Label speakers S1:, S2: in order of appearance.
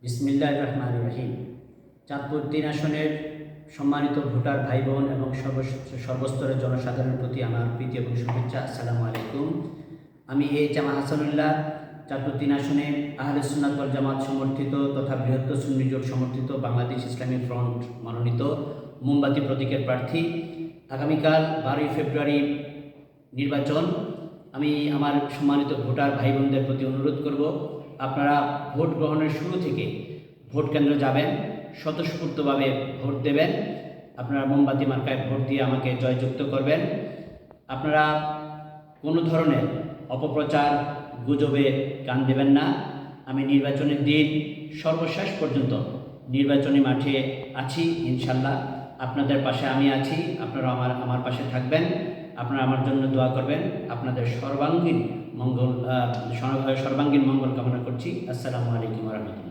S1: বিসমিল্লাহির রহমানির রহিম। চাঁদপুর ৩ আসনের সম্মানিত ভোটার ভাই বোন এবং সর্বস্তরের জনসাধারণের প্রতি আমার প্রীতি এবং শুভেচ্ছা। আসসালামু আলাইকুম। আমি জামা হাসানুল্লাহ, চাঁদপুর ৩ আসনে আহলে সুন্নাত ওয়াল জামাত সমর্থিত তথা বৃহত্তর সুন্নি জোট সমর্থিত বাংলাদেশ ইসলামী ফ্রন্ট মনোনীত মোমবাতি প্রতীকের প্রার্থী। আগামীকাল 12ই ফেব্রুয়ারি নির্বাচন। আমি আমার সম্মানিত ভোটার ভাই বোনদের প্রতি অনুরোধ করব, আপনারা ভোট গ্রহণের শুরু থেকে ভোট কেন্দ্রে যাবেন, স্বতঃস্ফূর্তভাবে ভোট দেবেন। আপনারা মোমবাতি মার্কায় ভোট দিয়ে আমাকে জয়যুক্ত করবেন। আপনারা কোনো ধরনের অপপ্রচার গুজবে কান দেবেন না। আমি নির্বাচনের দিন সর্বশেষ পর্যন্ত নির্বাচনী মাঠে আছি ইনশাল্লাহ। আপনাদের পাশে আমি আছি, আপনারা আমার পাশে থাকবেন। আপনারা আমার জন্য দোয়া করবেন। আপনাদের সর্বাঙ্গীন মঙ্গল কামনা করছি। আসসালামু আলাইকুম ওয়া রাহমাতুল্লাহ।